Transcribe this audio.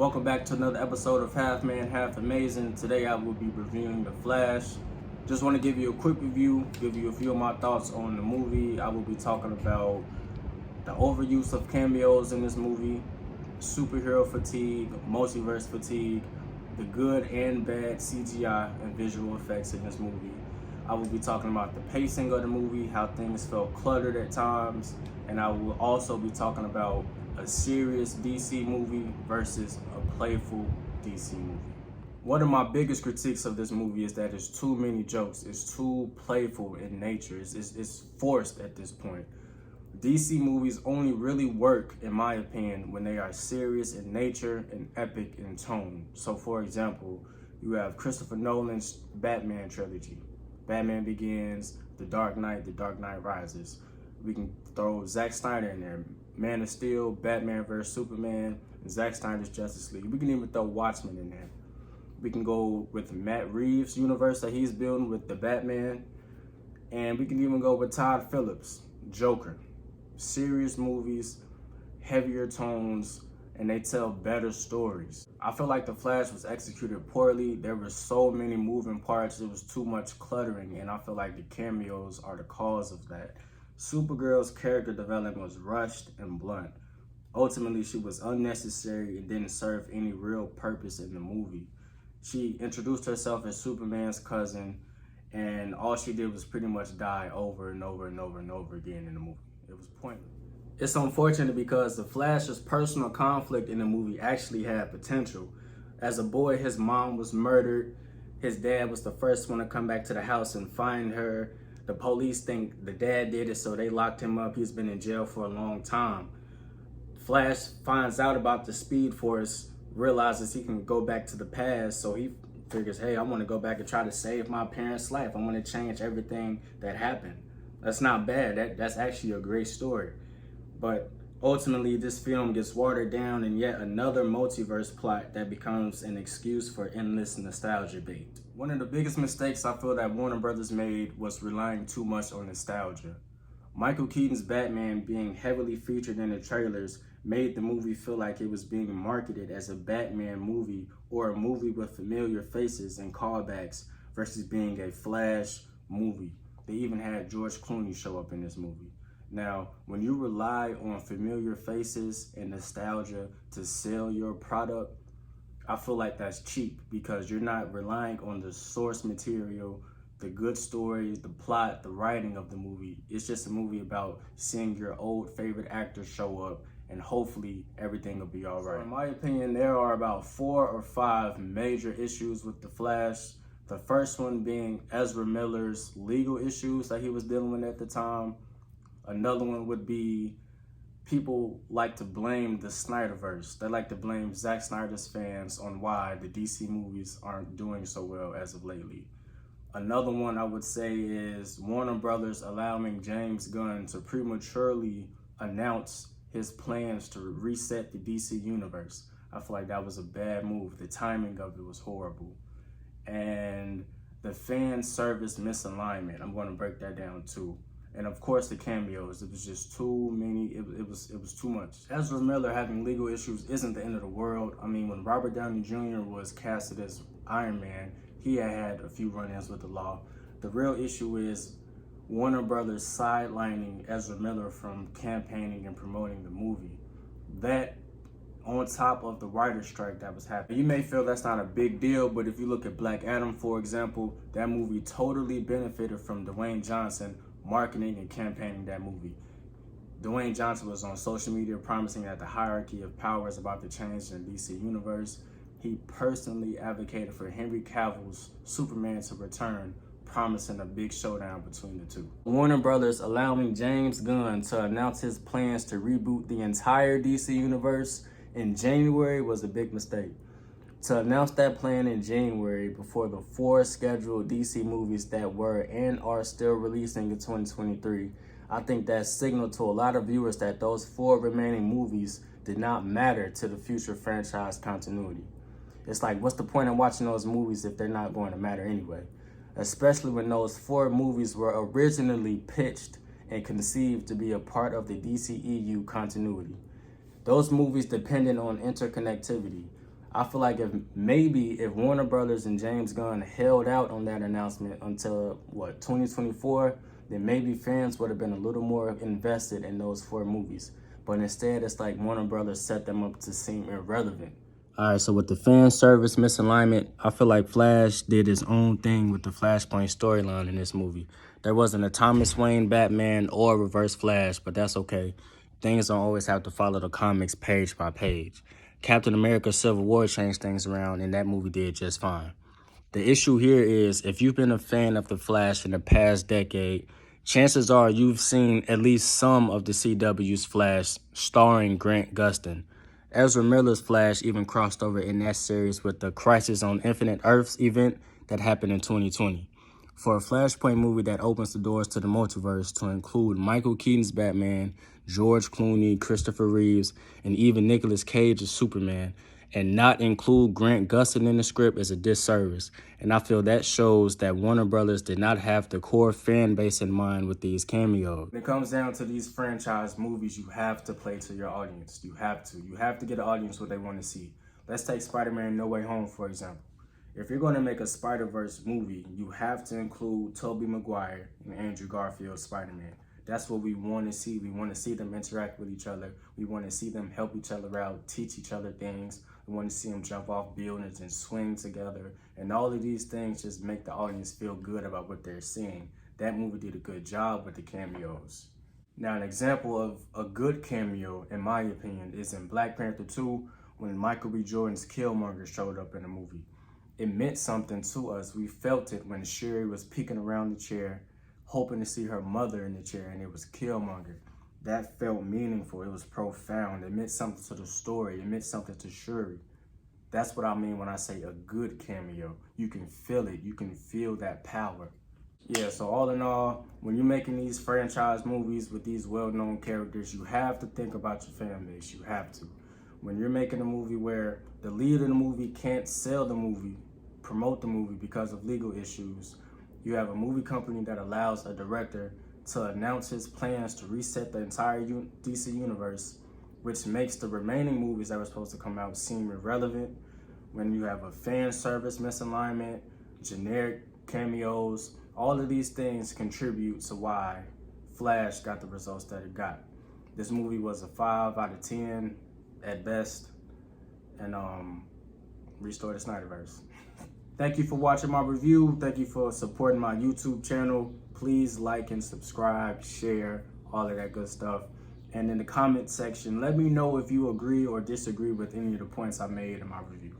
Welcome back to another episode of Half Man, Half Amazing. Today I will be reviewing The Flash. Just want to give you a quick review, give you a few of my thoughts on the movie. I will be talking about the overuse of cameos in this movie, superhero fatigue, multiverse fatigue, the good and bad CGI and visual effects in this movie. I will be talking about the pacing of the movie, how things felt cluttered at times, and I will also be talking about a serious DC movie versus a playful DC movie. One of my biggest critiques of this movie is that it's too many jokes. It's too playful in nature. It's forced at this point. DC movies only really work, in my opinion, when they are serious in nature and epic in tone. So, for example, you have Christopher Nolan's Batman trilogy. Batman Begins, The Dark Knight Rises. We can throw Zack Snyder in there. Man of Steel, Batman vs. Superman, Zack Snyder's Justice League. We can even throw Watchmen in there. We can go with Matt Reeves' universe that he's building with the Batman. And we can even go with Todd Phillips' Joker. Serious movies, heavier tones, and they tell better stories. I feel like The Flash was executed poorly. There were so many moving parts. It was too much cluttering, and I feel like the cameos are the cause of that. Supergirl's character development was rushed and blunt. Ultimately, she was unnecessary and didn't serve any real purpose in the movie. She introduced herself as Superman's cousin, and all she did was pretty much die over and over and over and over again in the movie. It was pointless. It's unfortunate because the Flash's personal conflict in the movie actually had potential. As a boy, his mom was murdered. His dad was the first one to come back to the house and find her. The police think the dad did it, so they locked him up. He's been in jail for a long time. Flash finds out about the Speed Force, realizes he can go back to the past, so he figures, hey, I want to go back and try to save my parents' life. I want to change everything that happened. That's not bad. That's actually a great story. But ultimately, this film gets watered down in yet another multiverse plot that becomes an excuse for endless nostalgia bait. One of the biggest mistakes I feel that Warner Brothers made was relying too much on nostalgia. Michael Keaton's Batman being heavily featured in the trailers made the movie feel like it was being marketed as a Batman movie or a movie with familiar faces and callbacks versus being a Flash movie. They even had George Clooney show up in this movie. Now, when you rely on familiar faces and nostalgia to sell your product, I feel like that's cheap because you're not relying on the source material, the good stories, the plot, the writing of the movie. It's just a movie about seeing your old favorite actors show up and hopefully everything will be all right. So in my opinion, there are about 4 or 5 major issues with The Flash. The first one being Ezra Miller's legal issues that he was dealing with at the time. Another one would be people like to blame the Snyderverse. They like to blame Zack Snyder's fans on why the DC movies aren't doing so well as of lately. Another one I would say is Warner Brothers allowing James Gunn to prematurely announce his plans to reset the DC universe. I feel like that was a bad move. The timing of it was horrible. And the fan service misalignment, I'm going to break that down too. And of course the cameos, it was just too many, it was too much. Ezra Miller having legal issues isn't the end of the world. I mean, when Robert Downey Jr. was casted as Iron Man, he had a few run-ins with the law. The real issue is Warner Brothers sidelining Ezra Miller from campaigning and promoting the movie. That on top of the writer's strike that was happening. You may feel that's not a big deal, but if you look at Black Adam, for example, that movie totally benefited from Dwayne Johnson marketing and campaigning that movie. Dwayne Johnson was on social media promising that the hierarchy of power is about to change in the DC universe. He personally advocated for Henry Cavill's Superman to return, promising a big showdown between the two. Warner Brothers allowing James Gunn to announce his plans to reboot the entire DC universe in January was a big mistake. To announce that plan in January before the 4 scheduled DC movies that were and are still releasing in 2023, I think that signaled to a lot of viewers that those 4 remaining movies did not matter to the future franchise continuity. It's like, what's the point of watching those movies if they're not going to matter anyway? Especially when those 4 movies were originally pitched and conceived to be a part of the DCEU continuity. Those movies depended on interconnectivity. I feel like if Warner Brothers and James Gunn held out on that announcement until 2024, then maybe fans would have been a little more invested in those 4 movies. But instead, it's like Warner Brothers set them up to seem irrelevant. All right, so with the fan service misalignment, I feel like Flash did his own thing with the Flashpoint storyline in this movie. There wasn't a Thomas Wayne Batman or Reverse Flash, but that's okay. Things don't always have to follow the comics page by page. Captain America Civil War changed things around, and that movie did just fine. The issue here is if you've been a fan of The Flash in the past decade, chances are you've seen at least some of the CW's Flash starring Grant Gustin. Ezra Miller's Flash even crossed over in that series with the Crisis on Infinite Earths event that happened in 2020. For a Flashpoint movie that opens the doors to the multiverse to include Michael Keaton's Batman, George Clooney, Christopher Reeves, and even Nicolas Cage as Superman, and not include Grant Gustin in the script is a disservice. And I feel that shows that Warner Brothers did not have the core fan base in mind with these cameos. When it comes down to these franchise movies, you have to play to your audience. You have to. You have to get an audience what they want to see. Let's take Spider-Man No Way Home, for example. If you're going to make a Spider-Verse movie, you have to include Tobey Maguire and Andrew Garfield's Spider-Man. That's what we want to see. We want to see them interact with each other. We want to see them help each other out, teach each other things. We want to see them jump off buildings and swing together. And all of these things just make the audience feel good about what they're seeing. That movie did a good job with the cameos. Now, an example of a good cameo, in my opinion, is in Black Panther 2 when Michael B. Jordan's Killmonger showed up in the movie. It meant something to us. We felt it when Shuri was peeking around the chair, hoping to see her mother in the chair, and it was Killmonger. That felt meaningful. It was profound. It meant something to the story. It meant something to Shuri. That's what I mean when I say a good cameo. You can feel it. You can feel that power. Yeah, so all in all, when you're making these franchise movies with these well-known characters, you have to think about your fan base. You have to. When you're making a movie where the lead of the movie can't sell the movie, promote the movie because of legal issues, you have a movie company that allows a director to announce his plans to reset the entire DC universe, which makes the remaining movies that were supposed to come out seem irrelevant. When you have a fan service misalignment, generic cameos, all of these things contribute to why Flash got the results that it got. This movie was a 5 out of 10 at best, and restore the Snyderverse. Thank you for watching my review. Thank you for supporting my YouTube channel. Please like and subscribe, share, all of that good stuff. And in the comment section, let me know if you agree or disagree with any of the points I made in my review.